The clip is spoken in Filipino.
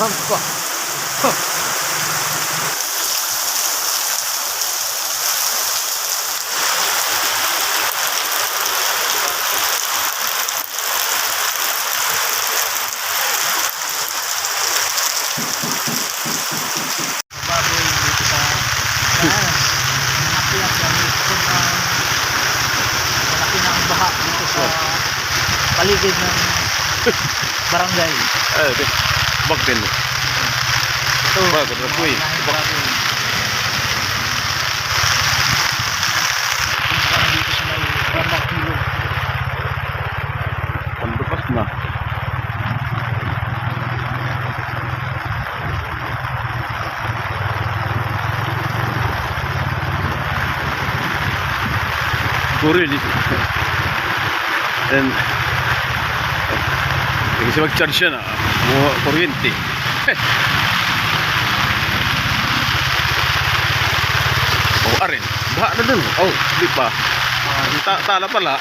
Rampa. Baboy dito sa malaki ng baha dito sa paligid ng barangay. Bak din. Ito, Bakit? Baboy. baboy. Dito sa may bandang ilog. Pandupas na. Kuril. And kasi mag-charge siya na kuryente. Oh, arin. Baha na dun. Oh, di pa. Tala pala.